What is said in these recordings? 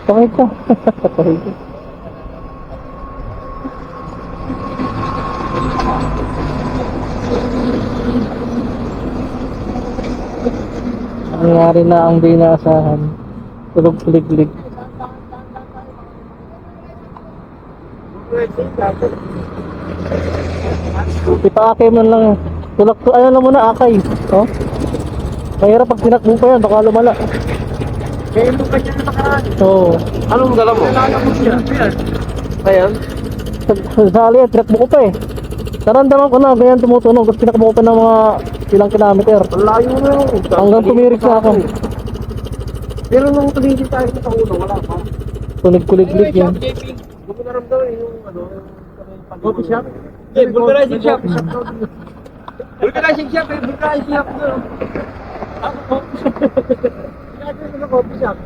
Pakit ka. Pakit ka. Nangyari na ang di naasahan. Tulog kulig-lig. Ipaakay man lang. Tulak to, ano lang muna, akay. Oh? Mahirap pag tinakbo pa yan, baka lumala. Kaya mo pa siya nakaraan. Oo. Anong dala mo? Ayan. Sali, tinakbo ko pa eh. Naramdaman ko na, ganyan tumutunog. Tapos tinakbo ko pa ng mga ilang kilometer. Layo na yun. Hanggang tumirik na ako. Pero nung tumigil tayo sa ulo, wala pa. Tulig-kulig-lig yan. Huwag mo naramdaman yung ano, coffee shop? Eh, vulcanizing shop. Vulcanizing shop, eh, vulcanizing shop. Ako, coffee shop. Ginagawa ko sa coffee shop.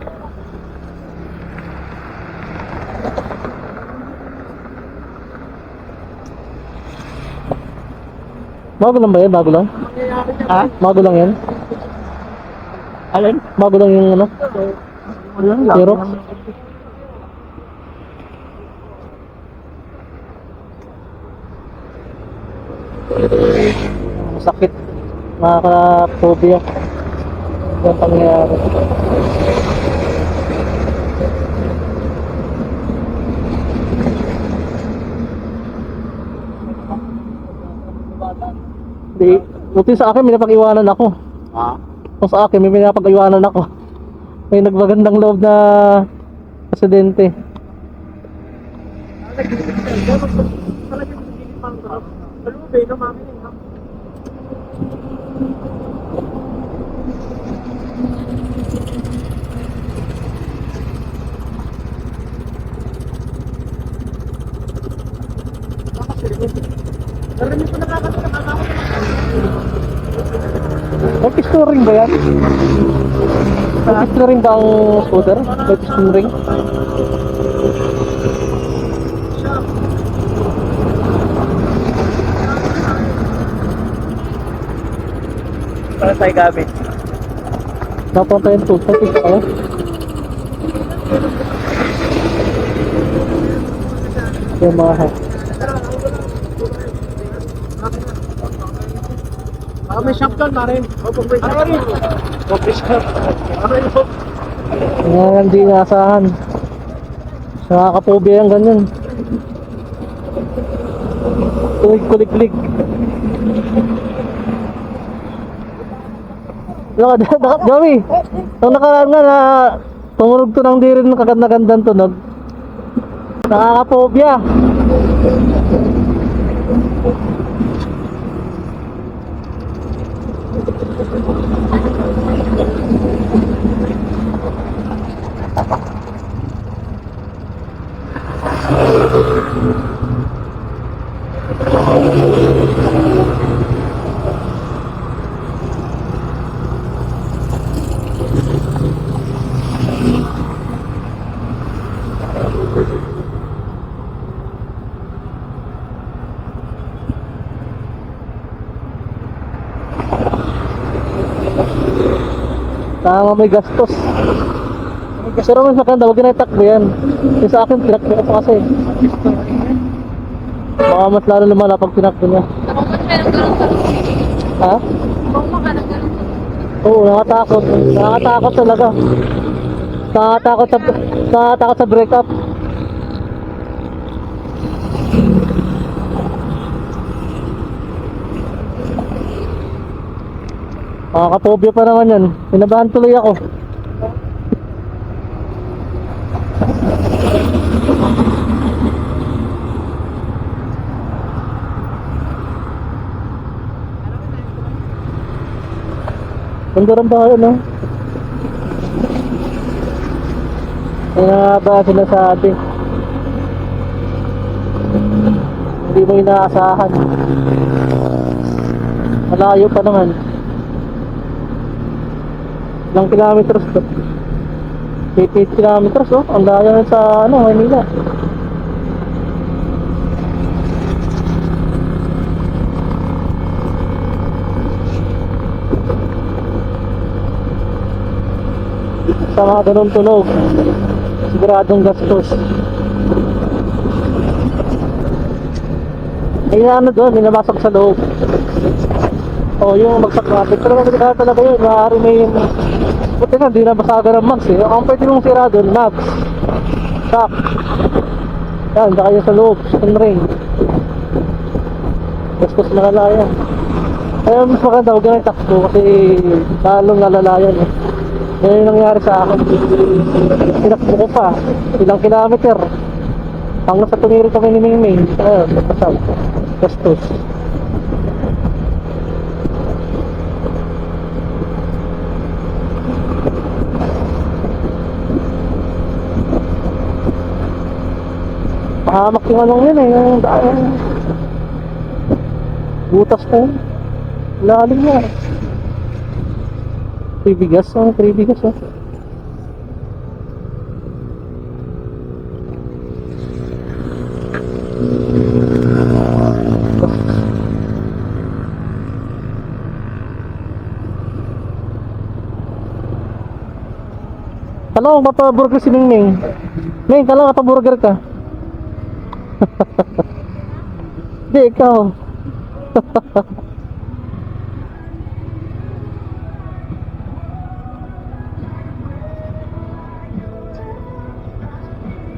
Bago lang ba yan? Bago lang? Ha? Bago lang yan? Alin? Bago lang yung ano? Walang lang. Xerox? Sakit. Nakaka-phobia. Yung pangyayari. Di, buti sa akin may napag-iwanan ako. Ha? Kung sa akin may napag-iwanan ako. May nagbagandang loob na presidente. May piston ring ba yan? May piston ring ba ang scooter? May piston ring? Para tayo gamit. Napunta yung tools. May piston kayo? Yung mga hack. May shop doon, Marin. Marin. Coffee shop. Marin. Yan, hindi naasahan. Nakaka-phobia yung ganyan. Kulig-kulig-lig. Gawi, nung nakaraan nga na tumunog to ng diri ng kaganda-gandang tunog. Nakaka-phobia. Tama, may gastos. Pero mas maganda, huwag na itakbo yan. Yung sa akin, tinakbo ko pa kasi. Baka mas lalo lumala pag tinakbo niya. Ha? Oo, nakatakot. Nakatakot talaga. Nakatakot sa break up. Nakaka-phobia pa naman yan. Pinabahan tuloy ako. Pandaran ba kayo, no? Kaya nga ba sinasabi? Hindi mo inaasahan. Malayo pa naman. Ilang kilometers to? 88 kilometers, oh. Ang layo na sa, Maynila. Sa mga ganun tunog. Siguradong gastos. May ano doon, may nabasag sa loob. O yung bagsak natin. Pero magkakala talaga yun, maaari may... Buti na, di nabasagan ng mags eh. Ang pwede mong sira doon, mags. Shock. Yan, saka yun sa loob, spring ring. Gastos malala yan. Kaya mas maganda, huwag na yung takbo kasi lalong lalala yan eh. Yan yung nangyari sa akin. Tinakbo ko pa, ilang kilometer. Hanggang sa tumiri kami ni Mingming. Ayun, nagpasal. Gastos. Pahamak yung anong yun eh, yung daan. Butas na yun. Lalim niya. Tribigas, tribigas oh. Tanong, papaburger si Mingming. Ming, tanong, papaburger ka. Hindi, ikaw.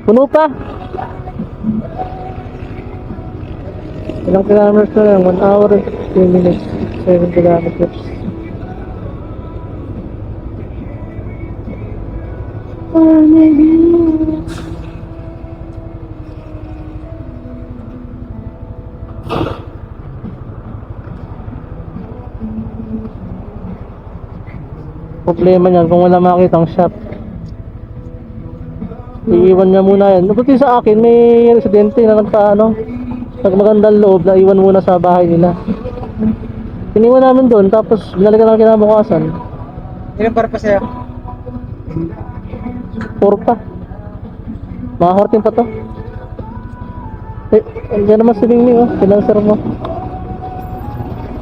Puno pa. Ilang kilometers na lang? 1 hour and 15 minutes. 7 kilometers. Problema niyan kung wala makitang shop. Iiwan niya muna yan. Buti sa akin, may residente na nagmagandang loob na iwan muna sa bahay nila. Iniwan namin doon, tapos binalikan lang kinabukasan. Ilan para pa sa'yo? 4 pa. Makahorting pa to. Eh, dyan naman si Mingming oh, pinanser mo.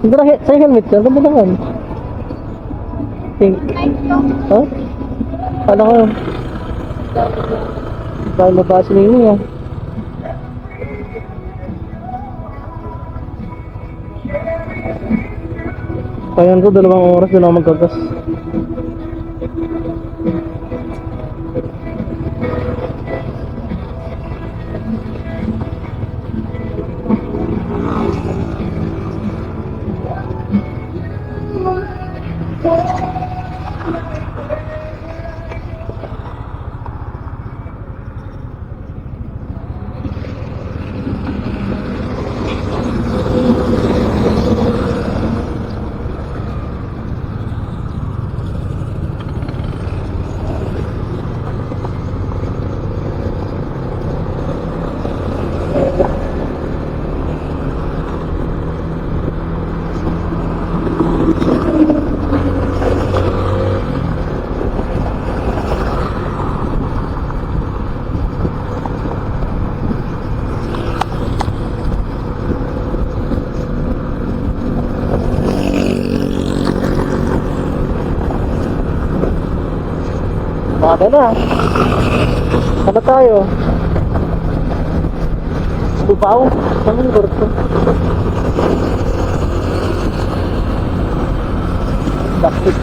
Hindi na, sa'yo helmet yan, ganda naman. Pink. Ha? Paano ko yun? Dahil mababa si Mingming ah. Kaya ko 2 oras doon ako magkagas. Baka na. Ano tayo? Lupaw? Saan yung gorto? Bakit?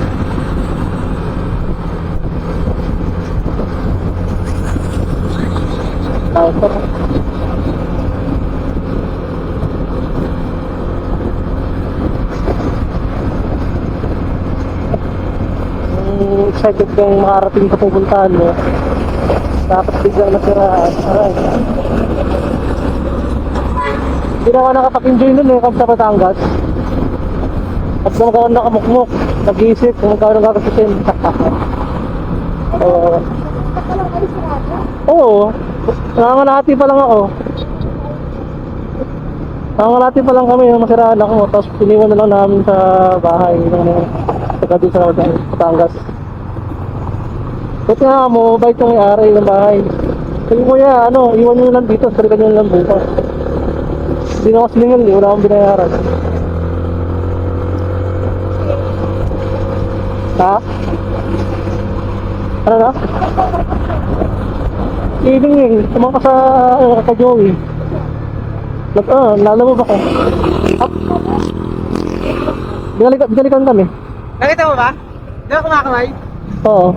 Tayo pa. Excited kang makarating sa pupuntahan mo. Tapos biglang nasiraan. Aray. Hindi na ako nakapag-enjoy nun eh, kung sa Batangas. At kung magkaroon nakamukmuk, nag-iisip kung magkaroon ng gagasusin. Oo. Nangangalati pa lang ako. Nangangalati pa lang kami yung nasiraan ako. Tapos piniwan na lang namin sa bahay. Saka doon sa Batangas. Buti nga mo, bait yung may-ari ng bahay. Sabi ko niya, iwan nyo lang dito, sarikan nyo lang bukas. Hindi na ako siningil, wala akong binayaran. Ha? Ano na? Ibig eh, tumama ka sa kay Joey. Lalamove ako. Binalikan kami. Nakita mo ba? Di ba kumakamay? Oo.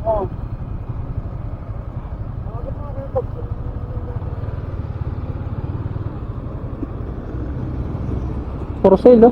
Oo. For sale, no?